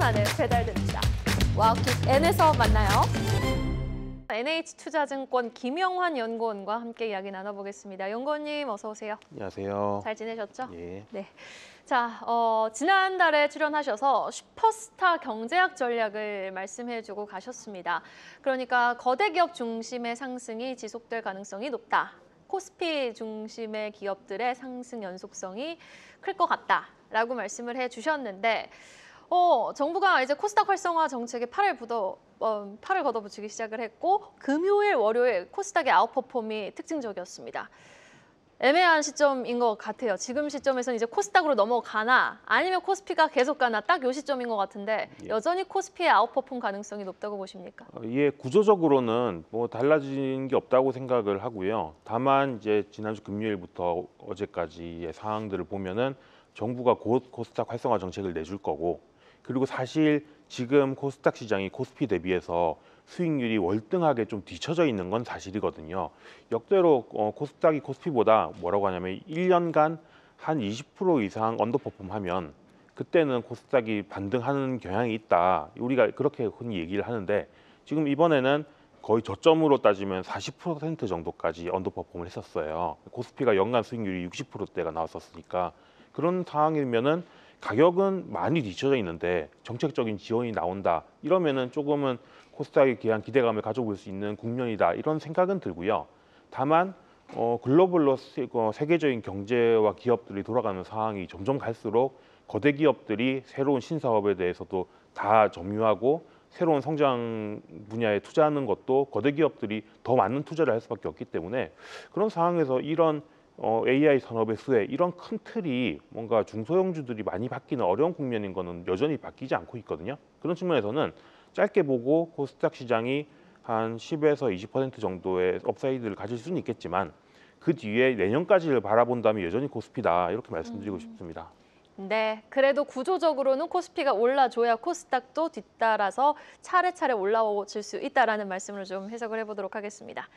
안에 배달됩니다. 와우킥 N에서 만나요. NH투자증권 김영환 연구원과 함께 이야기 나눠보겠습니다. 연구원님 어서 오세요. 안녕하세요. 잘 지내셨죠? 예. 네. 자, 지난달에 출연하셔서 슈퍼스타 경제학 전략을 말씀해주고 가셨습니다. 그러니까 거대 기업 중심의 상승이 지속될 가능성이 높다. 코스피 중심의 기업들의 상승 연속성이 클 것 같다라고 말씀을 해주셨는데 정부가 이제 코스닥 활성화 정책에 팔을 걷어붙이기 시작을 했고 금요일, 월요일 코스닥의 아웃퍼폼이 특징적이었습니다. 애매한 시점인 것 같아요. 지금 시점에서는 이제 코스닥으로 넘어가나 아니면 코스피가 계속 가나 딱 요 시점인 것 같은데 여전히 코스피의 아웃퍼폼 가능성이 높다고 보십니까? 예, 구조적으로는 뭐 달라진 게 없다고 생각을 하고요. 다만 이제 지난주 금요일부터 어제까지의 상황들을 보면은 정부가 곧 코스닥 활성화 정책을 내줄 거고, 그리고 사실 지금 코스닥 시장이 코스피 대비해서 수익률이 월등하게 좀 뒤처져 있는 건 사실이거든요. 역대로 코스닥이 코스피보다 뭐라고 하냐면 1년간 한 20% 이상 언더퍼폼하면 그때는 코스닥이 반등하는 경향이 있다. 우리가 그렇게 흔히 얘기를 하는데 지금 이번에는 거의 저점으로 따지면 40% 정도까지 언더퍼폼을 했었어요. 코스피가 연간 수익률이 60%대가 나왔었으니까 그런 상황이면은 가격은 많이 뒤쳐져 있는데 정책적인 지원이 나온다. 이러면은 조금은 코스닥에 대한 기대감을 가져볼 수 있는 국면이다. 이런 생각은 들고요. 다만 글로벌로 세계적인 경제와 기업들이 돌아가는 상황이 점점 갈수록 거대 기업들이 새로운 신사업에 대해서도 다 점유하고 새로운 성장 분야에 투자하는 것도 거대 기업들이 더 많은 투자를 할 수밖에 없기 때문에 그런 상황에서 이런 AI 산업의 수혜 이런 큰 틀이 뭔가 중소형주들이 많이 바뀌는 어려운 국면인 거는 여전히 바뀌지 않고 있거든요. 그런 측면에서는 짧게 보고 코스닥 시장이 한 10에서 20% 정도의 업사이드를 가질 수는 있겠지만 그 뒤에 내년까지를 바라본다면 여전히 코스피다 이렇게 말씀드리고 싶습니다. 네, 그래도 구조적으로는 코스피가 올라줘야 코스닥도 뒤따라서 차례차례 올라오질 수 있다라는 말씀을 좀 해석을 해보도록 하겠습니다.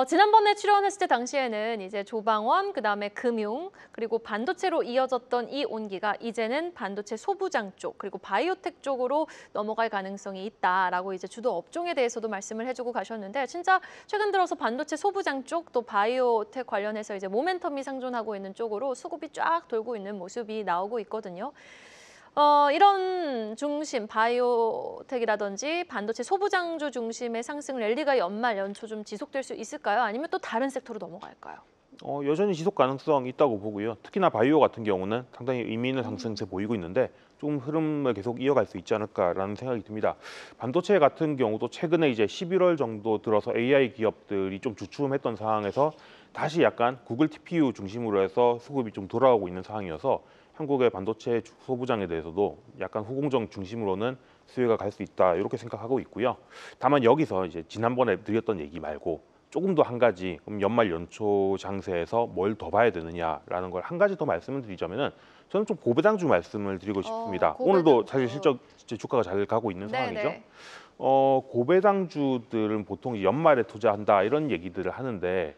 지난번에 출연했을 때 당시에는 이제 조방원, 그다음에 금융, 그리고 반도체로 이어졌던 이 온기가 이제는 반도체 소부장 쪽, 그리고 바이오텍 쪽으로 넘어갈 가능성이 있다라고 이제 주도 업종에 대해서도 말씀을 해주고 가셨는데 진짜 최근 들어서 반도체 소부장 쪽, 또 바이오텍 관련해서 이제 모멘텀이 상존하고 있는 쪽으로 수급이 쫙 돌고 있는 모습이 나오고 있거든요. 이런 중심, 바이오텍이라든지 반도체 소부장주 중심의 상승 랠리가 연말, 연초 좀 지속될 수 있을까요? 아니면 또 다른 섹터로 넘어갈까요? 여전히 지속 가능성 있다고 보고요. 특히나 바이오 같은 경우는 상당히 의미 있는 상승세 보이고 있는데 좀 흐름을 계속 이어갈 수 있지 않을까라는 생각이 듭니다. 반도체 같은 경우도 최근에 이제 11월 정도 들어서 AI 기업들이 좀 주춤했던 상황에서 다시 약간 구글 TPU 중심으로 해서 수급이 좀 돌아오고 있는 상황이어서 한국의 반도체 소부장에 대해서도 약간 후공정 중심으로는 수혜가 갈 수 있다 이렇게 생각하고 있고요. 다만 여기서 이제 지난번에 드렸던 얘기 말고 조금 더 한 가지 그럼 연말 연초 장세에서 뭘 더 봐야 되느냐라는 걸 한 가지 더 말씀을 드리자면은 저는 좀 고배당주 말씀을 드리고 싶습니다. 오늘도 사실 실적 주가가 잘 가고 있는 상황이죠. 고배당주들은 보통 연말에 투자한다 이런 얘기들을 하는데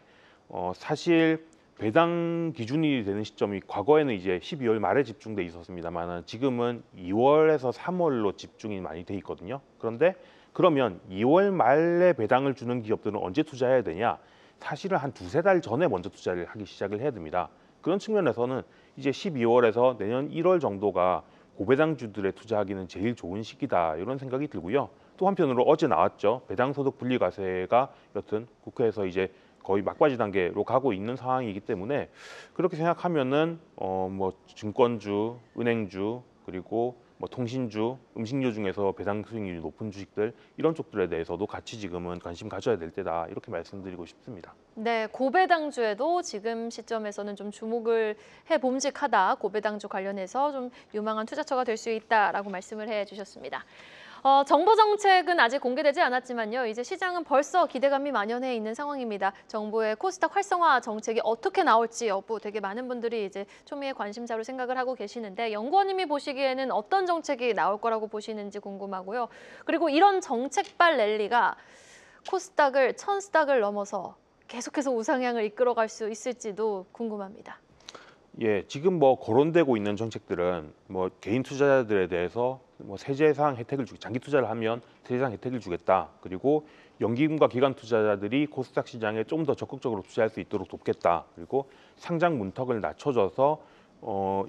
사실 배당 기준이 되는 시점이 과거에는 이제 12월 말에 집중돼 있었습니다만 지금은 2월에서 3월로 집중이 많이 돼 있거든요. 그런데 그러면 2월 말에 배당을 주는 기업들은 언제 투자해야 되냐? 사실은 한 두세 달 전에 먼저 투자를 하기 시작을 해야 됩니다. 그런 측면에서는 이제 12월에서 내년 1월 정도가 고배당주들에 투자하기는 제일 좋은 시기다 이런 생각이 들고요. 또 한편으로 어제 나왔죠. 배당소득 분리과세가 여튼 국회에서 이제 거의 막바지 단계로 가고 있는 상황이기 때문에 그렇게 생각하면은 뭐 증권주, 은행주 그리고 뭐 통신주, 음식료 중에서 배당 수익률이 높은 주식들 이런 쪽들에 대해서도 같이 지금은 관심 가져야 될 때다 이렇게 말씀드리고 싶습니다. 네, 고배당주에도 지금 시점에서는 좀 주목을 해봄직하다. 고배당주 관련해서 좀 유망한 투자처가 될 수 있다라고 말씀을 해주셨습니다. 정부 정책은 아직 공개되지 않았지만요. 이제 시장은 벌써 기대감이 만연해 있는 상황입니다. 정부의 코스닥 활성화 정책이 어떻게 나올지 여부 되게 많은 분들이 이제 초미의 관심사로 생각을 하고 계시는데 연구원님이 보시기에는 어떤 정책이 나올 거라고 보시는지 궁금하고요. 그리고 이런 정책발 랠리가 코스닥을 천스닥을 넘어서 계속해서 우상향을 이끌어갈 수 있을지도 궁금합니다. 예, 지금 뭐 거론되고 있는 정책들은 뭐 개인 투자자들에 대해서 뭐 세제상 혜택을 장기 투자를 하면 세제상 혜택을 주겠다. 그리고 연기금과 기관 투자자들이 코스닥 시장에 좀 더 적극적으로 투자할 수 있도록 돕겠다. 그리고 상장 문턱을 낮춰줘서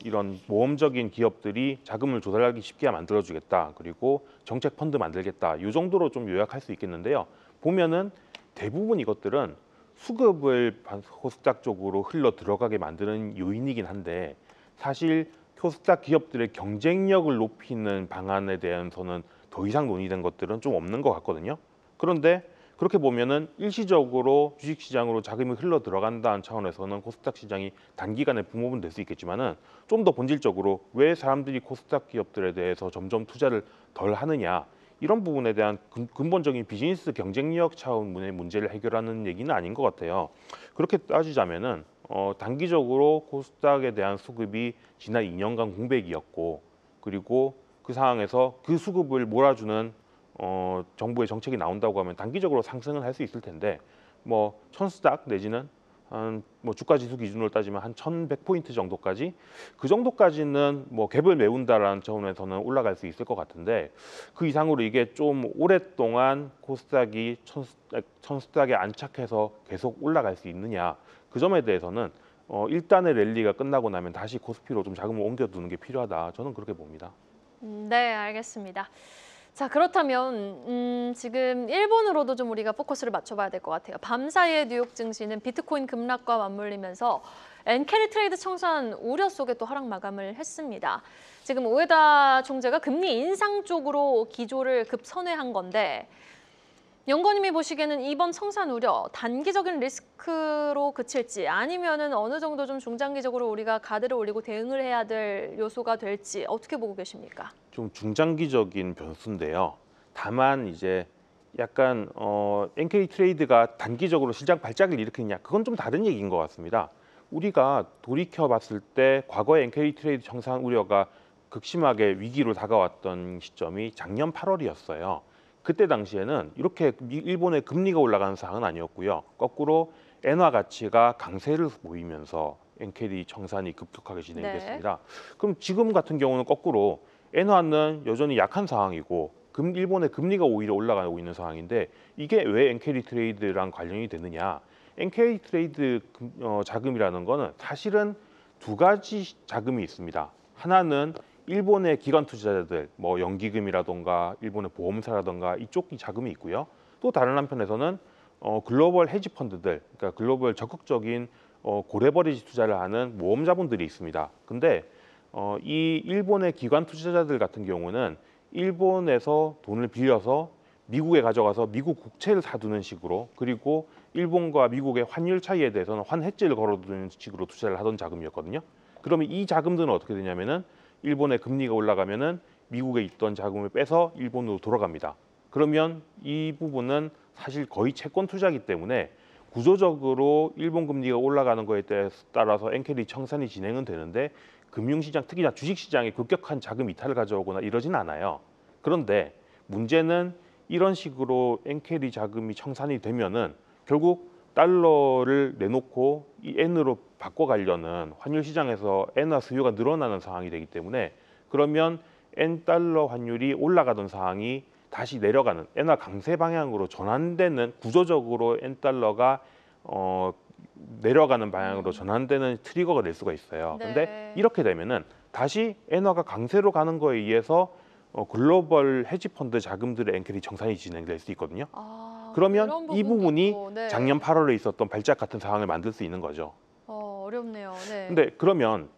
이런 모험적인 기업들이 자금을 조달하기 쉽게 만들어주겠다. 그리고 정책 펀드 만들겠다. 이 정도로 좀 요약할 수 있겠는데요. 보면은 대부분 이것들은 수급을 코스닥 쪽으로 흘러 들어가게 만드는 요인이긴 한데 사실 코스닥 기업들의 경쟁력을 높이는 방안에 대해서는 더 이상 논의된 것들은 좀 없는 것 같거든요. 그런데 그렇게 보면은 일시적으로 주식시장으로 자금이 흘러 들어간다는 차원에서는 코스닥 시장이 단기간에 붐업은 될 수 있겠지만은 좀 더 본질적으로 왜 사람들이 코스닥 기업들에 대해서 점점 투자를 덜 하느냐 이런 부분에 대한 근본적인 비즈니스 경쟁력 차원의 문제를 해결하는 얘기는 아닌 것 같아요. 그렇게 따지자면은 단기적으로 코스닥에 대한 수급이 지난 2년간 공백이었고 그리고 그 상황에서 그 수급을 몰아주는 정부의 정책이 나온다고 하면 단기적으로 상승은 할 수 있을 텐데 뭐 천스닥 내지는 한 뭐 주가 지수 기준으로 따지면 한 1,100포인트 정도까지 그 정도까지는 뭐 갭을 메운다라는 차원에서는 올라갈 수 있을 것 같은데 그 이상으로 이게 좀 오랫동안 코스닥이 천스닥에 안착해서 계속 올라갈 수 있느냐 그 점에 대해서는 일단의 랠리가 끝나고 나면 다시 코스피로 좀 자금을 옮겨두는 게 필요하다 저는 그렇게 봅니다. 네, 알겠습니다. 자, 그렇다면 지금 일본으로도 좀 우리가 포커스를 맞춰봐야 될 것 같아요. 밤사이에 뉴욕 증시는 비트코인 급락과 맞물리면서 엔캐리 트레이드 청산 우려 속에 또 하락 마감을 했습니다. 지금 오에다 총재가 금리 인상 쪽으로 기조를 급선회한 건데 연구원님이 보시기에는 이번 청산 우려 단기적인 리스크로 그칠지 아니면은 어느 정도 좀 중장기적으로 우리가 가드를 올리고 대응을 해야 될 요소가 될지 어떻게 보고 계십니까? 좀 중장기적인 변수인데요. 다만 이제 약간 NK 트레이드가 단기적으로 시장 발작을 일으키느냐 그건 좀 다른 얘기인 것 같습니다. 우리가 돌이켜 봤을 때 과거에 NK 트레이드 청산 우려가 극심하게 위기로 다가왔던 시점이 작년 8월이었어요. 그때 당시에는 이렇게 일본의 금리가 올라가는 상황은 아니었고요. 거꾸로 엔화 가치가 강세를 보이면서 NKD 청산이 급격하게 진행됐습니다. 그럼 지금 같은 경우는 거꾸로 엔화는 여전히 약한 상황이고 일본의 금리가 오히려 올라가고 있는 상황인데 이게 왜 NKD 트레이드랑 관련이 되느냐? NKD 트레이드 자금이라는 거는 사실은 두 가지 자금이 있습니다. 하나는 일본의 기관 투자자들, 뭐 연기금이라던가 일본의 보험사라던가 이쪽 자금이 있고요. 또 다른 한편에서는 글로벌 헤지 펀드들, 그러니까 글로벌 적극적인 고래버리지 투자를 하는 모험 자본들이 있습니다. 근데 이 일본의 기관 투자자들 같은 경우는 일본에서 돈을 빌려서 미국에 가져가서 미국 국채를 사두는 식으로 그리고 일본과 미국의 환율 차이에 대해서는 환해지를 걸어두는 식으로 투자를 하던 자금이었거든요. 그러면 이 자금들은 어떻게 되냐면은 일본의 금리가 올라가면은 미국에 있던 자금을 빼서 일본으로 돌아갑니다. 그러면 이 부분은 사실 거의 채권 투자이기 때문에 구조적으로 일본 금리가 올라가는 거에 따라서 엔캐리 청산이 진행은 되는데 금융시장 특히나 주식시장에 급격한 자금 이탈을 가져오거나 이러진 않아요. 그런데 문제는 이런 식으로 엔캐리 자금이 청산이 되면은 결국 달러를 내놓고 이 엔으로 바꿔가려는 환율 시장에서 엔화 수요가 늘어나는 상황이 되기 때문에 그러면 엔 달러 환율이 올라가던 상황이 다시 내려가는 엔화 강세 방향으로 전환되는 구조적으로 엔 달러가 내려가는 방향으로 전환되는 트리거가 될 수가 있어요. 근데 네. 이렇게 되면은 다시 엔화가 강세로 가는 거에 의해서 글로벌 헤지 펀드 자금들의 엔캐리 정산이 진행될 수 있거든요. 그러면 그런 이 부분이 부분도, 네. 작년 8월에 있었던 발작 같은 상황을 만들 수 있는 거죠. 어렵네요. 네. 근데 그러면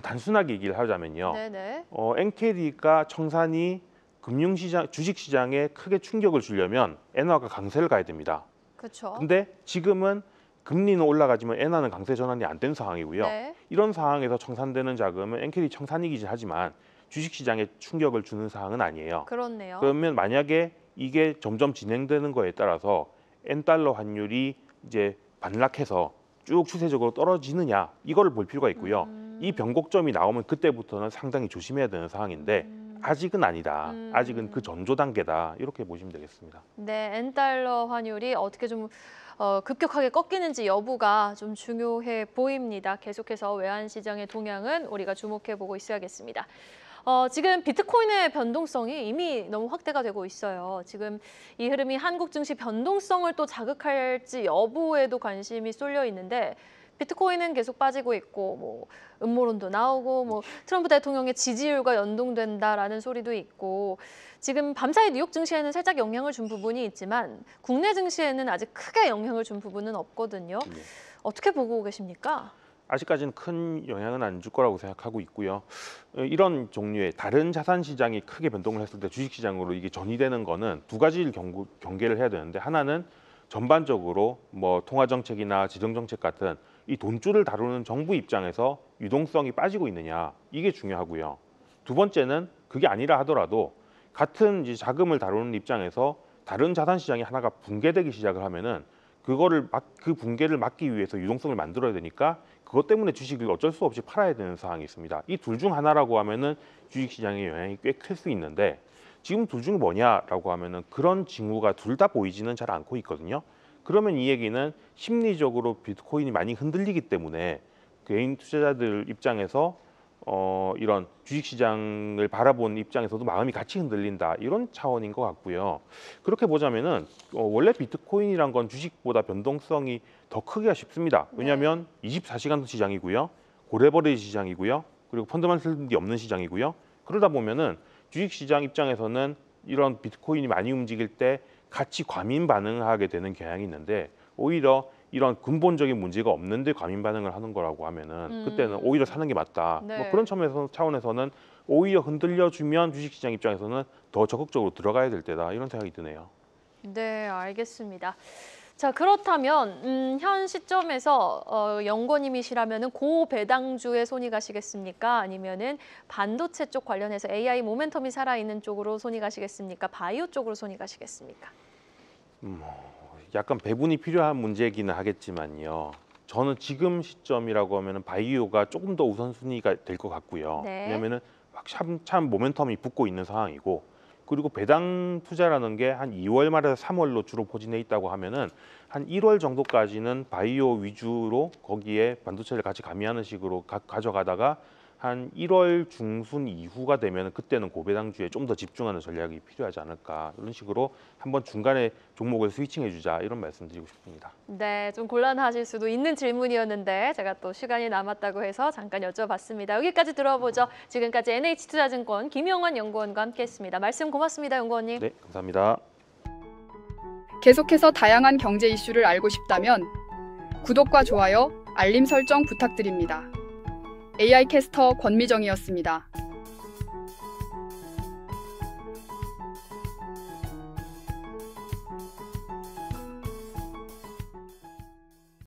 단순하게 얘기를 하자면요. 네네. 엔캐리가 청산이 금융시장, 주식시장에 크게 충격을 주려면 엔화가 강세를 가야 됩니다. 그렇죠. 근데 지금은 금리는 올라가지만 엔화는 강세 전환이 안 된 상황이고요. 네. 이런 상황에서 청산되는 자금은 엔캐리 청산이긴 하지만 주식시장에 충격을 주는 상황은 아니에요. 그렇네요. 그러면 만약에 이게 점점 진행되는 거에 따라서 엔달러 환율이 이제 반락해서 쭉 추세적으로 떨어지느냐 이거를 볼 필요가 있고요. 이 변곡점이 나오면 그때부터는 상당히 조심해야 되는 상황인데 아직은 아니다. 아직은 그 전조 단계다. 이렇게 보시면 되겠습니다. 네, 엔달러 환율이 어떻게 좀 급격하게 꺾이는지 여부가 좀 중요해 보입니다. 계속해서 외환 시장의 동향은 우리가 주목해 보고 있어야겠습니다. 지금 비트코인의 변동성이 이미 너무 확대가 되고 있어요. 지금 이 흐름이 한국 증시 변동성을 또 자극할지 여부에도 관심이 쏠려 있는데 비트코인은 계속 빠지고 있고 뭐 음모론도 나오고 뭐 트럼프 대통령의 지지율과 연동된다라는 소리도 있고 지금 밤사이 뉴욕 증시에는 살짝 영향을 준 부분이 있지만 국내 증시에는 아직 크게 영향을 준 부분은 없거든요. 네. 어떻게 보고 계십니까? 아직까지는 큰 영향은 안 줄 거라고 생각하고 있고요. 이런 종류의 다른 자산 시장이 크게 변동을 했을 때 주식 시장으로 이게 전이되는 거는 두 가지를 경계를 해야 되는데, 하나는 전반적으로 뭐 통화 정책이나 지정 정책 같은 이 돈줄을 다루는 정부 입장에서 유동성이 빠지고 있느냐, 이게 중요하고요. 두 번째는 그게 아니라 하더라도 같은 이제 자금을 다루는 입장에서 다른 자산 시장이 하나가 붕괴되기 시작을 하면은 그 붕괴를 막기 위해서 유동성을 만들어야 되니까 그것 때문에 주식을 어쩔 수 없이 팔아야 되는 상황이 있습니다. 이 둘 중 하나라고 하면은 주식 시장에 영향이 꽤 클 수 있는데, 지금 둘 중 뭐냐라고 하면은 그런 징후가 둘 다 보이지는 잘 않고 있거든요. 그러면 이 얘기는 심리적으로 비트코인이 많이 흔들리기 때문에 개인 투자자들 입장에서 이런 주식시장을 바라보는 입장에서도 마음이 같이 흔들린다, 이런 차원인 것 같고요. 그렇게 보자면은 원래 비트코인이란 건 주식보다 변동성이 더 크기가 쉽습니다. 왜냐하면 24시간 시장이고요, 고래버리 시장이고요, 그리고 펀더멘털이 없는 시장이고요. 그러다 보면은 주식시장 입장에서는 이런 비트코인이 많이 움직일 때 같이 과민 반응하게 되는 경향이 있는데, 오히려 이런 근본적인 문제가 없는데 과민 반응을 하는 거라고 하면은 그때는 오히려 사는 게 맞다. 네. 뭐 그런 차원에서는 오히려 흔들려주면 주식시장 입장에서는 더 적극적으로 들어가야 될 때다, 이런 생각이 드네요. 네, 알겠습니다. 자, 그렇다면 현 시점에서 연구원님이시라면은 고배당주에 손이 가시겠습니까? 아니면은 반도체 쪽 관련해서 AI 모멘텀이 살아있는 쪽으로 손이 가시겠습니까? 바이오 쪽으로 손이 가시겠습니까? 약간 배분이 필요한 문제이기는 하겠지만요. 저는 지금 시점이라고 하면은 바이오가 조금 더 우선순위가 될 것 같고요. 네. 왜냐면은 참 모멘텀이 붙고 있는 상황이고, 그리고 배당 투자라는 게 한 2월 말에서 3월로 주로 포진해 있다고 하면은 한 1월 정도까지는 바이오 위주로 거기에 반도체를 같이 가미하는 식으로 가져가다가 한 1월 중순 이후가 되면 그때는 고배당주에 좀 더 집중하는 전략이 필요하지 않을까, 이런 식으로 한번 중간에 종목을 스위칭해 주자, 이런 말씀드리고 싶습니다. 네, 좀 곤란하실 수도 있는 질문이었는데 제가 또 시간이 남았다고 해서 잠깐 여쭤봤습니다. 여기까지 들어보죠. 지금까지 NH투자증권 김영원 연구원과 함께했습니다. 말씀 고맙습니다, 연구원님. 네, 감사합니다. 계속해서 다양한 경제 이슈를 알고 싶다면 구독과 좋아요, 알림 설정 부탁드립니다. AI 캐스터 권미정이었습니다.